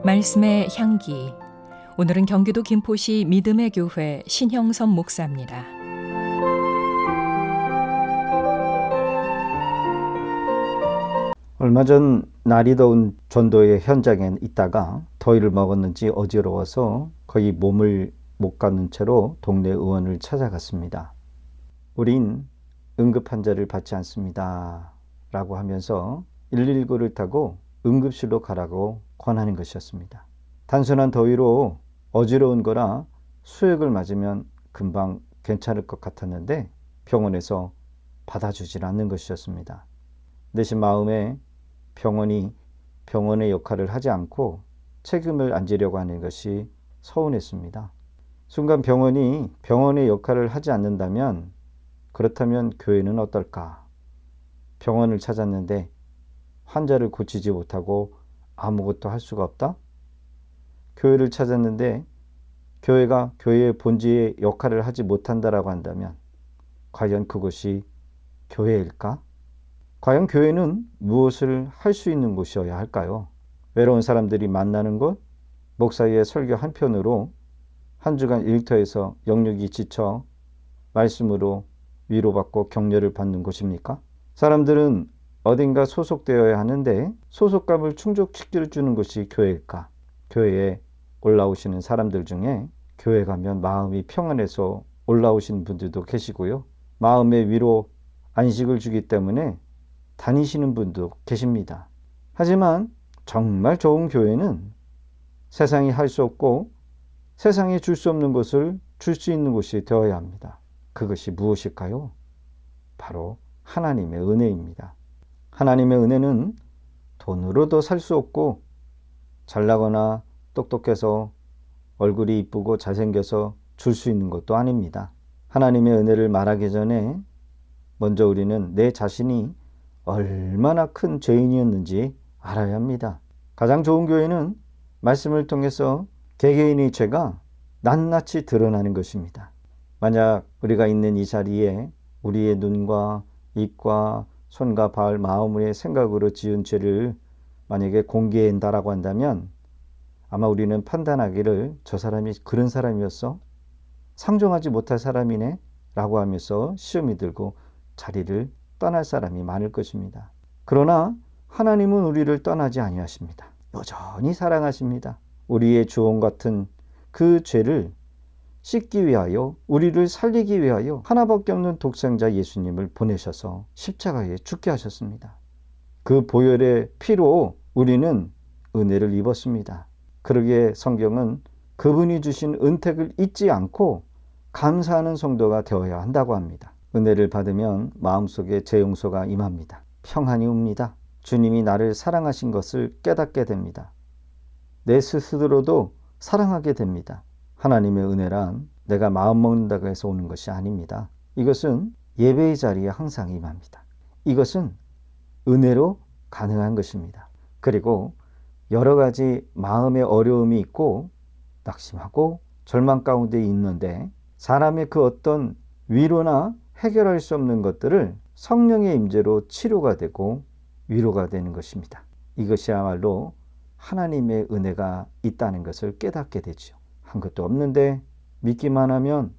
말씀의 향기. 오늘은 경기도 김포시 믿음의 교회 신형섭 목사입니다. 얼마 전 날이 더운 전도의 현장에 있다가 더위를 먹었는지 어지러워서 거의 몸을 못 가는 채로 동네 의원을 찾아갔습니다. 우린 응급 환자를 받지 않습니다 라고 하면서 119를 타고 응급실로 가라고 권하는 것이었습니다. 단순한 더위로 어지러운 거라 수액을 맞으면 금방 괜찮을 것 같았는데 병원에서 받아주질 않는 것이었습니다. 내심 마음에 병원이 병원의 역할을 하지 않고 책임을 안지려고 하는 것이 서운했습니다. 순간 병원이 병원의 역할을 하지 않는다면 그렇다면 교회는 어떨까? 병원을 찾았는데 환자를 고치지 못하고 아무것도 할 수가 없다? 교회를 찾았는데 교회가 교회의 본질의 역할을 하지 못한다라고 한다면 과연 그것이 교회일까? 과연 교회는 무엇을 할 수 있는 곳이어야 할까요? 외로운 사람들이 만나는 곳, 목사의 설교 한편으로 한 주간 일터에서 영육이 지쳐 말씀으로 위로받고 격려를 받는 곳입니까? 사람들은 어딘가 소속되어야 하는데 소속감을 충족시켜주는 것이 교회일까? 교회에 올라오시는 사람들 중에 교회 가면 마음이 평안해서 올라오시는 분들도 계시고요. 마음의 위로, 안식을 주기 때문에 다니시는 분도 계십니다. 하지만 정말 좋은 교회는 세상이 할 수 없고 세상이 줄 수 없는 것을 줄 수 있는 곳이 되어야 합니다. 그것이 무엇일까요? 바로 하나님의 은혜입니다. 하나님의 은혜는 돈으로도 살 수 없고 잘나거나 똑똑해서 얼굴이 이쁘고 잘생겨서 줄 수 있는 것도 아닙니다. 하나님의 은혜를 말하기 전에 먼저 우리는 내 자신이 얼마나 큰 죄인이었는지 알아야 합니다. 가장 좋은 교회는 말씀을 통해서 개개인의 죄가 낱낱이 드러나는 것입니다. 만약 우리가 있는 이 자리에 우리의 눈과 입과 손과 발, 마음의 생각으로 지은 죄를 만약에 공개한다라고 한다면 아마 우리는 판단하기를 저 사람이 그런 사람이었어? 상종하지 못할 사람이네? 라고 하면서 시험이 들고 자리를 떠날 사람이 많을 것입니다. 그러나 하나님은 우리를 떠나지 아니하십니다. 여전히 사랑하십니다. 우리의 주홍 같은 그 죄를 씻기 위하여, 우리를 살리기 위하여 하나밖에 없는 독생자 예수님을 보내셔서 십자가에 죽게 하셨습니다. 그 보혈의 피로 우리는 은혜를 입었습니다. 그러기에 성경은 그분이 주신 은택을 잊지 않고 감사하는 성도가 되어야 한다고 합니다. 은혜를 받으면 마음속에 재용서가 임합니다. 평안이 옵니다. 주님이 나를 사랑하신 것을 깨닫게 됩니다. 내 스스로도 사랑하게 됩니다. 하나님의 은혜란 내가 마음먹는다고 해서 오는 것이 아닙니다. 이것은 예배의 자리에 항상 임합니다. 이것은 은혜로 가능한 것입니다. 그리고 여러 가지 마음의 어려움이 있고 낙심하고 절망 가운데 있는데 사람의 그 어떤 위로나 해결할 수 없는 것들을 성령의 임재로 치료가 되고 위로가 되는 것입니다. 이것이야말로 하나님의 은혜가 있다는 것을 깨닫게 되죠. 한 것도 없는데 믿기만 하면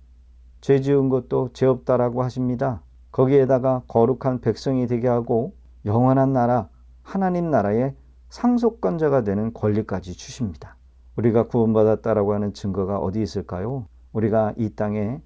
죄 지은 것도 죄 없다라고 하십니다. 거기에다가 거룩한 백성이 되게 하고 영원한 나라, 하나님 나라의 상속권자가 되는 권리까지 주십니다. 우리가 구원받았다라고 하는 증거가 어디 있을까요? 우리가 이 땅에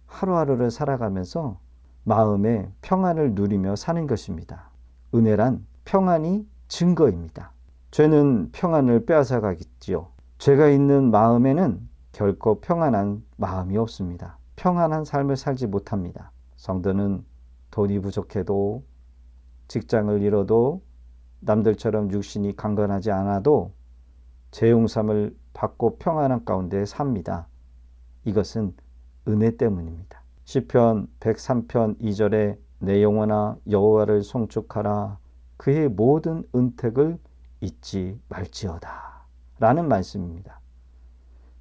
하루하루를 살아가면서 마음의 평안을 누리며 사는 것입니다. 은혜란 평안이 증거입니다. 죄는 평안을 빼앗아가겠지요. 죄가 있는 마음에는 결코 평안한 마음이 없습니다. 평안한 삶을 살지 못합니다. 성도는 돈이 부족해도 직장을 잃어도 남들처럼 육신이 강건하지 않아도 재용삼을 받고 평안한 가운데 삽니다. 이것은 은혜 때문입니다. 시편 103편 2절에 내 영혼아 여호와를 송축하라 그의 모든 은택을 잊지 말지어다 라는 말씀입니다.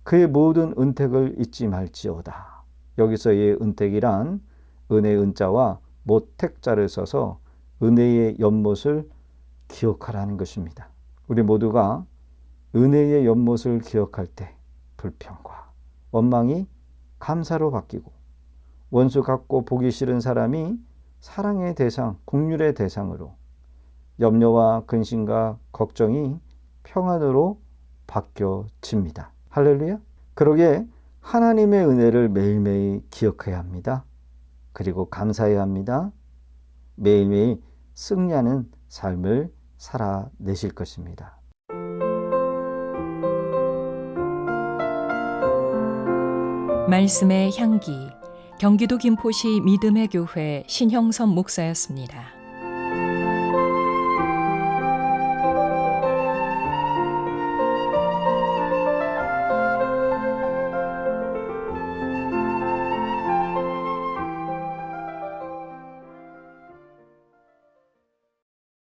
그의 모든 은택을 잊지 말지어다. 여기서의 은택이란 은혜의 은자와 모택자를 써서 은혜의 연못을 기억하라는 것입니다. 우리 모두가 은혜의 연못을 기억할 때 불평과 원망이 감사로 바뀌고 원수 같고 보기 싫은 사람이 사랑의 대상, 긍휼의 대상으로 염려와 근심과 걱정이 평안으로 바뀌어집니다. 할렐루야. 그러기에 하나님의 은혜를 매일매일 기억해야 합니다. 그리고 감사해야 합니다. 매일매일 승리하는 삶을 살아내실 것입니다. 말씀의 향기, 경기도 김포시 믿음의 교회 신형섭 목사였습니다.